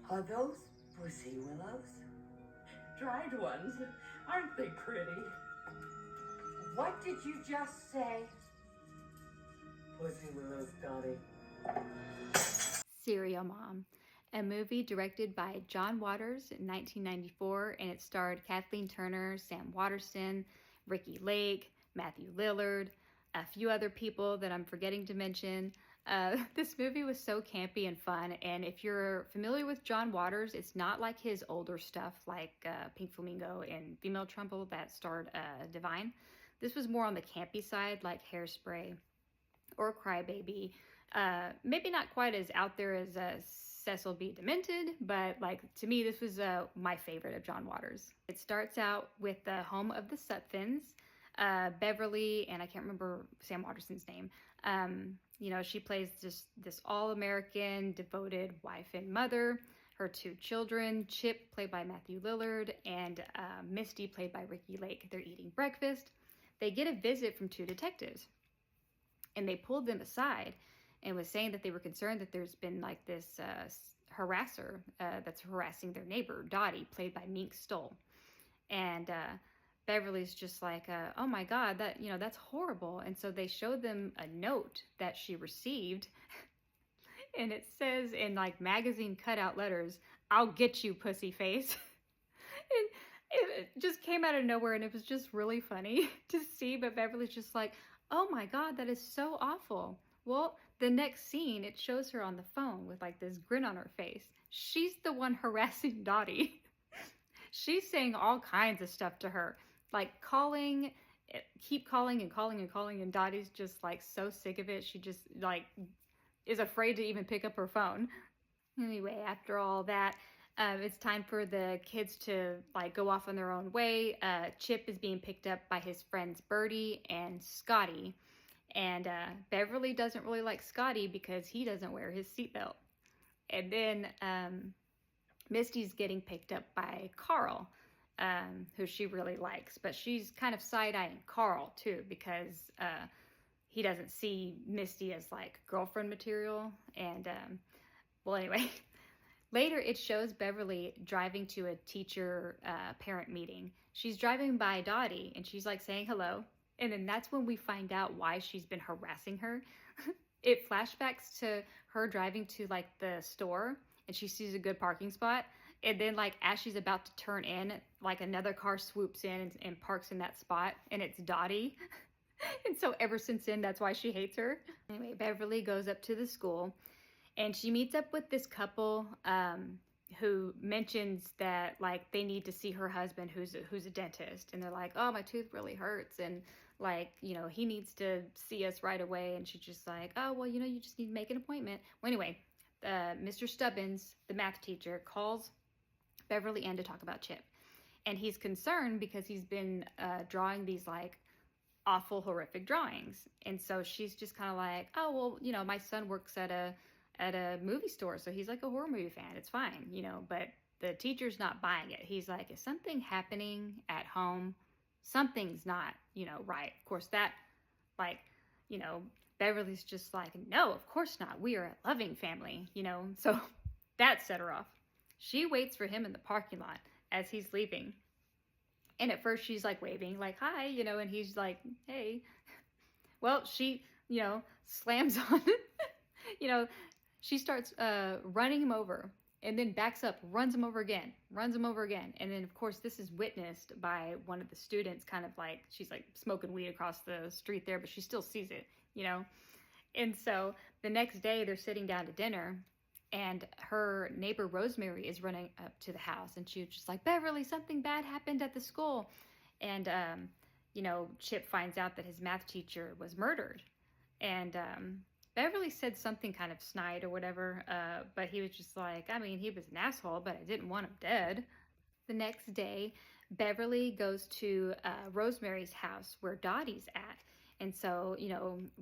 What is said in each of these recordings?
Are those pussy willows? Dried ones. Aren't they pretty? What did you just say? Pussy willows, Dottie. Serial Mom, a movie directed by John Waters in 1994, and it starred Kathleen Turner, Sam Waterston, Ricky Lake, Matthew Lillard, a few other people that I'm forgetting to mention. This movie was so campy and fun, and if you're familiar with John Waters, it's not like his older stuff like Pink Flamingo and Female Trumbull that starred Divine. This was more on the campy side, like Hairspray or Crybaby. Maybe not quite as out there as Cecil B. Demented, but like to me, this was my favorite of John Waters. It starts out with the home of the Sutphens, Beverly, and I can't remember Sam Waterston's name. She plays this all-American, devoted wife and mother. Her two children, Chip, played by Matthew Lillard, and Misty, played by Ricky Lake. They're eating breakfast. They get a visit from two detectives, and they pulled them aside and was saying that they were concerned that there's been like this harasser that's harassing their neighbor, Dottie, played by Mink Stoll. And Beverly's just like, oh my God, that's horrible. And so they showed them a note that she received. And it says in like magazine cutout letters, "I'll get you, pussy face." And it just came out of nowhere, and it was just really funny to see. But Beverly's just like, oh my God, that is so awful. Well, the next scene, it shows her on the phone with like this grin on her face. She's the one harassing Dottie. She's saying all kinds of stuff to her, like keep calling and calling and calling, and Dottie's just like so sick of it. She just like is afraid to even pick up her phone. Anyway, after all that, it's time for the kids to like go off on their own way. Chip is being picked up by his friends Bertie and Scotty. And Beverly doesn't really like Scotty because he doesn't wear his seatbelt. And then Misty's getting picked up by Carl, who she really likes. But she's kind of side-eyeing Carl, too, because he doesn't see Misty as, like, girlfriend material. And, well, anyway, later it shows Beverly driving to a teacher-parent meeting. She's driving by Dottie, and she's, like, saying hello. And then that's when we find out why she's been harassing her. It flashbacks to her driving to like the store, and she sees a good parking spot. And then like as she's about to turn in, like another car swoops in and parks in that spot, and it's Dottie. And so ever since then, that's why she hates her. Anyway, Beverly goes up to the school, and she meets up with this couple who mentions that like they need to see her husband who's a dentist, and they're like, oh, my tooth really hurts, and like, he needs to see us right away. And she's just like, oh, well, you just need to make an appointment. Well, anyway, Mr. Stubbins, the math teacher, calls Beverly in to talk about Chip, and he's concerned because he's been drawing these like awful, horrific drawings. And so she's just kind of like, oh, well, my son works at a movie store, so he's like a horror movie fan. It's fine, but the teacher's not buying it. He's like, is something happening at home? Something's not, right. Of course, that, like, Beverly's just like, no, of course not. We are a loving family, So that set her off. She waits for him in the parking lot as he's leaving. And at first she's like waving, like, hi, and he's like, hey. Well, she, slams on, she starts running him over, and then backs up, runs him over again. And then, of course, this is witnessed by one of the students, kind of like, she's like smoking weed across the street there, but she still sees it, And so the next day they're sitting down to dinner, and her neighbor Rosemary is running up to the house, and she was just like, Beverly, something bad happened at the school. And, Chip finds out that his math teacher was murdered. And, Beverly said something kind of snide or whatever, but he was just like, he was an asshole, but I didn't want him dead. The next day, Beverly goes to Rosemary's house where Dottie's at. And so,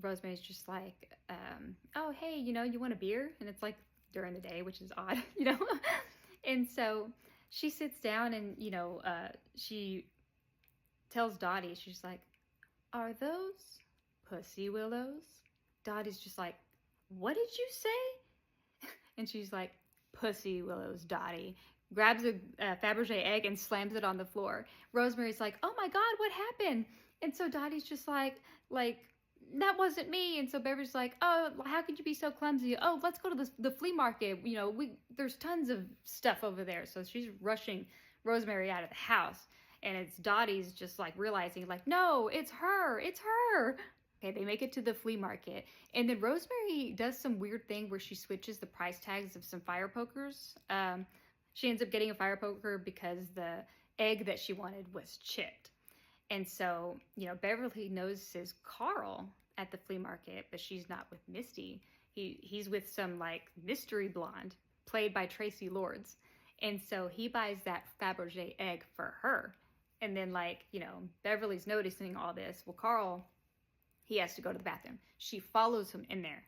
Rosemary's just like, oh, hey, you want a beer? And it's like during the day, which is odd, And so she sits down and, she tells Dottie, she's like, are those pussy willows? Dottie's just like, what did you say? And she's like, pussy willows Dottie, grabs a Fabergé egg and slams it on the floor. Rosemary's like, oh my God, what happened? And so Dottie's just like, that wasn't me. And so Beverly's like, oh, how could you be so clumsy? Oh, let's go to the flea market. You know, there's tons of stuff over there. So she's rushing Rosemary out of the house. And it's Dottie's just like realizing like, no, it's her. Okay, they make it to the flea market. And then Rosemary does some weird thing where she switches the price tags of some fire pokers. She ends up getting a fire poker because the egg that she wanted was chipped. And so, you know, Beverly notices Carl at the flea market, but she's not with Misty. He's with some like mystery blonde played by Tracy Lords. And so he buys that Fabergé egg for her. And then like, you know, Beverly's noticing all this. Well, Carl, he has to go to the bathroom. She follows him in there,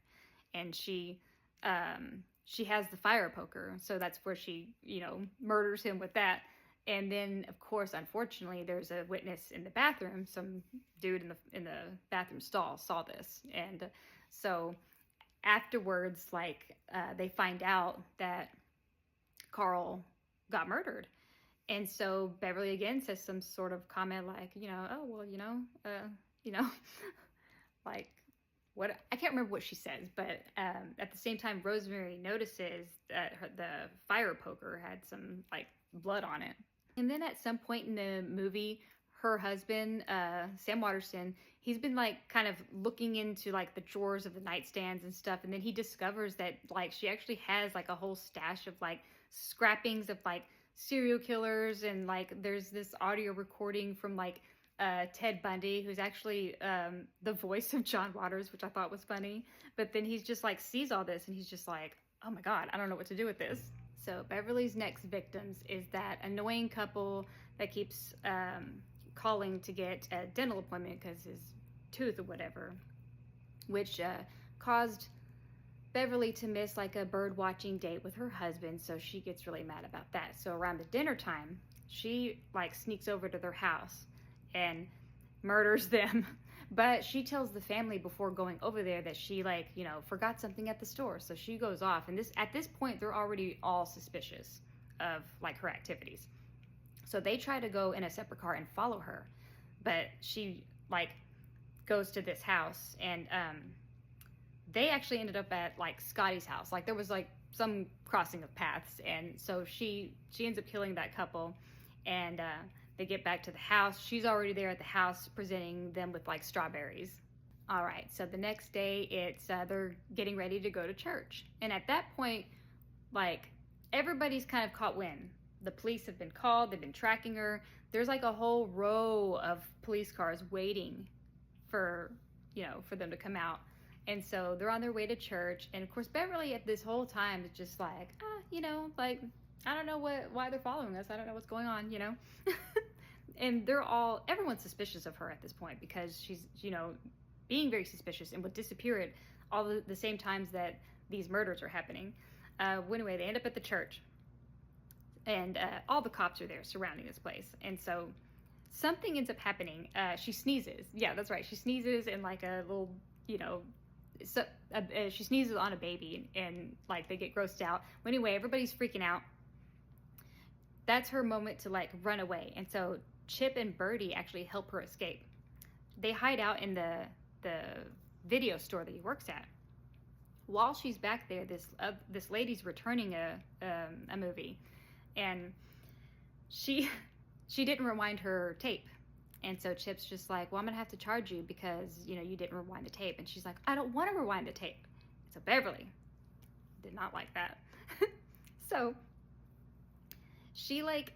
and she has the fire poker. So that's where she, you know, murders him with that. And then, of course, unfortunately, there's a witness in the bathroom. Some dude in the bathroom stall saw this, and so afterwards, like they find out that Carl got murdered, and so Beverly again says some sort of comment like, you know, oh well, you know, like what, I can't remember what she says, but at the same time, Rosemary notices that the fire poker had some like blood on it. And then at some point in the movie, her husband, Sam Waterston, he's been like kind of looking into like the drawers of the nightstands and stuff. And then he discovers that like she actually has like a whole stash of like scrappings of like serial killers. And like there's this audio recording from like Ted Bundy, who's actually the voice of John Waters, which I thought was funny. But then he's just like sees all this and he's just like, oh my God, I don't know what to do with this. So Beverly's next victims is that annoying couple that keeps calling to get a dental appointment because his tooth or whatever, which caused Beverly to miss like a bird watching date with her husband. So she gets really mad about that. So around the dinner time, she like sneaks over to their house and murders them. But she tells the family before going over there that she like, you know, forgot something at the store. So she goes off, and at this point they're already all suspicious of like her activities. So they try to go in a separate car and follow her, but she like goes to this house, and they actually ended up at like Scotty's house. Like there was like some crossing of paths, and so she ends up killing that couple, and they get back to the house. She's already there at the house presenting them with like strawberries. All right, so the next day it's they're getting ready to go to church. And at that point, like everybody's kind of caught wind. The police have been called, they've been tracking her. There's like a whole row of police cars waiting for, you know, for them to come out. And so they're on their way to church. And of course, Beverly at this whole time is just like, you know, like, I don't know why they're following us. I don't know what's going on, you know? And everyone's suspicious of her at this point because she's, you know, being very suspicious and would disappear at all the same times that these murders are happening. Well, anyway, they end up at the church, and all the cops are there surrounding this place. And so something ends up happening. She sneezes. Yeah, that's right. She sneezes and like a little, you know, she sneezes on a baby, and like they get grossed out. Well, anyway, everybody's freaking out. That's her moment to like run away. And so Chip and Birdie actually help her escape. They hide out in the video store that he works at. While she's back there, this lady's returning a movie, and she didn't rewind her tape. And so Chip's just like, well, I'm gonna have to charge you because, you know, you didn't rewind the tape. And she's like, I don't want to rewind the tape. So Beverly did not like that. So she like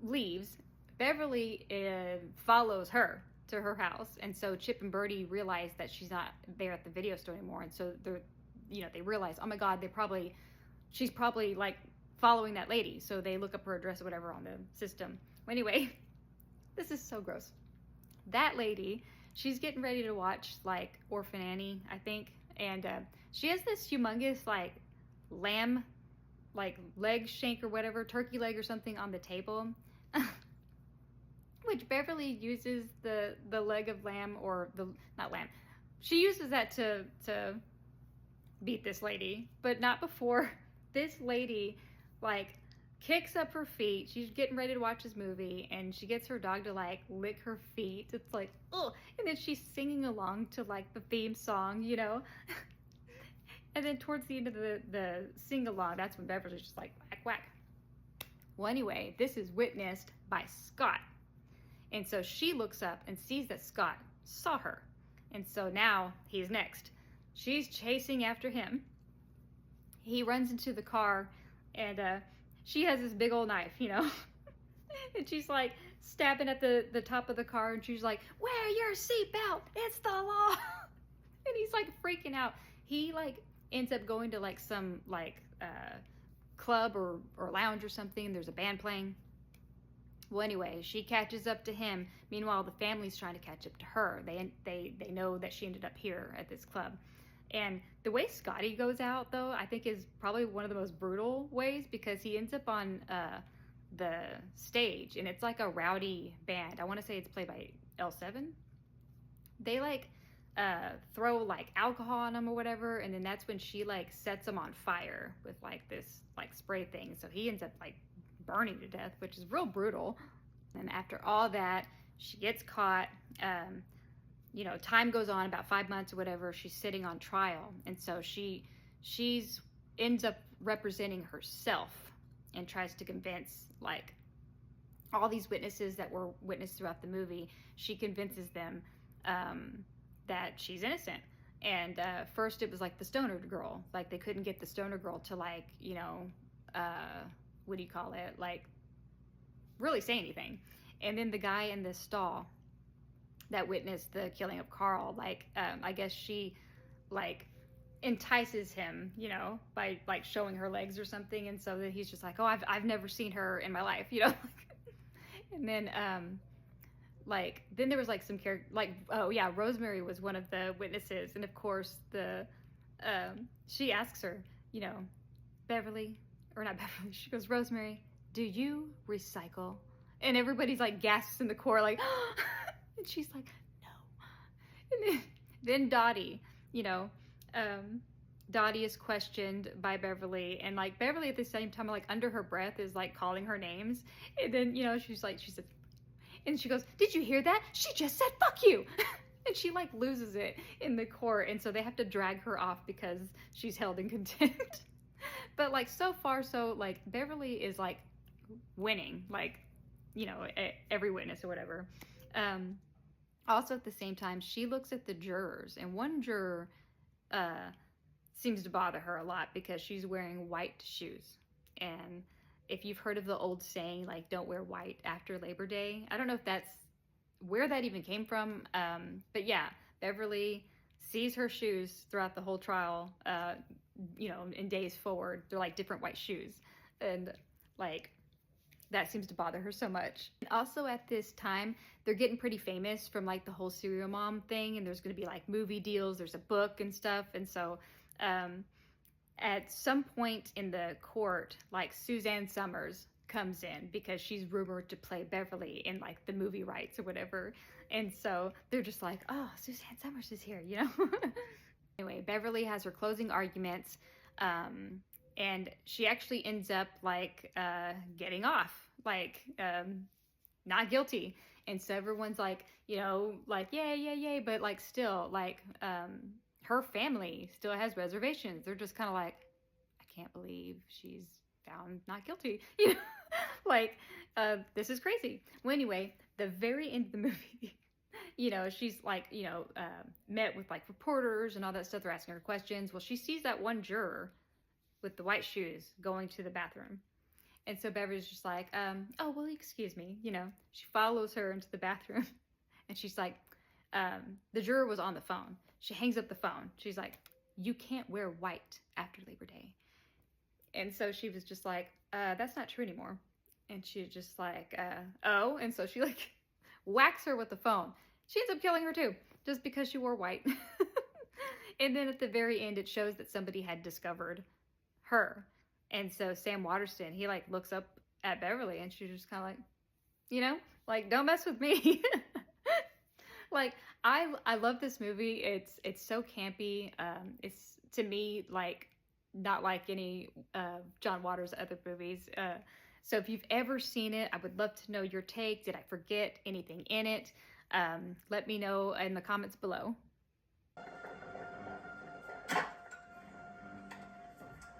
leaves. Beverly follows her to her house, and so Chip and Birdie realize that she's not there at the video store anymore, and so they realize, oh my God, she's probably like following that lady. So they look up her address or whatever on the system. Well, anyway, this is so gross. That lady, she's getting ready to watch like Orphan Annie, I think, and she has this humongous like lamb like leg shank or whatever, turkey leg or something on the table, which Beverly uses the leg of lamb, or not lamb, she uses that to beat this lady, but not before this lady, like, kicks up her feet. She's getting ready to watch this movie, and she gets her dog to, like, lick her feet. It's like, oh, and then she's singing along to, like, the theme song, you know? And then towards the end of the sing-along, that's when Beverly's just like, whack, whack. Well, anyway, this is witnessed by Scott. And so she looks up and sees that Scott saw her. And so now he's next. She's chasing after him. He runs into the car, and she has this big old knife, you know? And she's like stabbing at the top of the car, and she's like, wear your seatbelt, it's the law. And he's like freaking out. He like ends up going to like some like club or lounge or something, and there's a band playing. Well, anyway, she catches up to him. Meanwhile, the family's trying to catch up to her. They know that she ended up here at this club. And the way Scotty goes out, though, I think is probably one of the most brutal ways, because he ends up on the stage, and it's like a rowdy band. I want to say it's played by L7. They like throw like alcohol on him or whatever, and then that's when she like sets him on fire with like this like spray thing. So he ends up like burning to death, which is real brutal. And after all that, she gets caught. You know, time goes on, about 5 months or whatever, she's sitting on trial. And so she's ends up representing herself and tries to convince like all these witnesses that were witnessed throughout the movie. She convinces them that she's innocent. And first it was like the stoner girl, like they couldn't get the stoner girl to like, you know, what do you call it, like really say anything. And then the guy in the stall that witnessed the killing of Carl, like I guess she like entices him, you know, by like showing her legs or something, and so that he's just like, oh, I've never seen her in my life, you know. And then like then there was like some character, like, oh yeah, Rosemary was one of the witnesses, and of course the she asks her, you know, Beverly, or not Beverly, she goes, Rosemary, do you recycle? And everybody's like gasps in the core, like and she's like, no. And then Dottie, you know, Dottie is questioned by Beverly, and like Beverly at the same time, like under her breath, is like calling her names. And then, you know, she's like, she said, and she goes, did you hear that? She just said, fuck you. And she like loses it in the court. And so they have to drag her off because she's held in contempt. But like so far, so like Beverly is like winning, like, you know, every witness or whatever. Also at the same time, she looks at the jurors, and one juror seems to bother her a lot because she's wearing white shoes. And if you've heard of the old saying, like, don't wear white after Labor Day, I don't know if that's where that even came from. But yeah, Beverly sees her shoes throughout the whole trial, you know, in days forward. They're like different white shoes. And like, that seems to bother her so much. And also at this time, they're getting pretty famous from like the whole serial mom thing, and there's going to be like movie deals, there's a book and stuff. And so at some point in the court, like Suzanne Summers comes in because she's rumored to play Beverly in like the movie rights or whatever. And so they're just like, oh, Suzanne Summers is here, you know? Anyway, Beverly has her closing arguments. And she actually ends up like getting off, like not guilty. And so everyone's like, you know, like, yay, but like still like her family still has reservations. They're just kind of like, I can't believe she's found not guilty. You know, like this is crazy. Well, anyway, the very end of the movie, you know, she's like, you know, met with like reporters and all that stuff. They're asking her questions. Well, she sees that one juror with the white shoes going to the bathroom. And so Beverly's just like, oh, well, excuse me. You know, she follows her into the bathroom, and she's like, the juror was on the phone. She hangs up the phone. She's like, you can't wear white after Labor Day. And so she was just like, that's not true anymore. And she's just like, oh. And so she like whacks her with the phone. She ends up killing her too, just because she wore white. And then at the very end, it shows that somebody had discovered her. And so Sam Waterston, he like looks up at Beverly, and she's just kind of like, you know, like, don't mess with me. Like, I love this movie. It's so campy. It's, to me, like, not like any John Waters' other movies. So if you've ever seen it, I would love to know your take. Did I forget anything in it? Let me know in the comments below.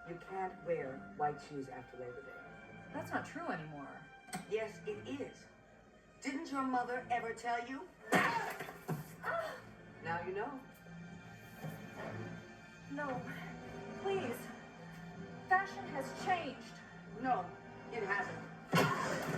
You can't wear white shoes after Labor Day. That's not true anymore. Yes, it is. Didn't your mother ever tell you? Now you know. No, please. Fashion has changed. No, it hasn't.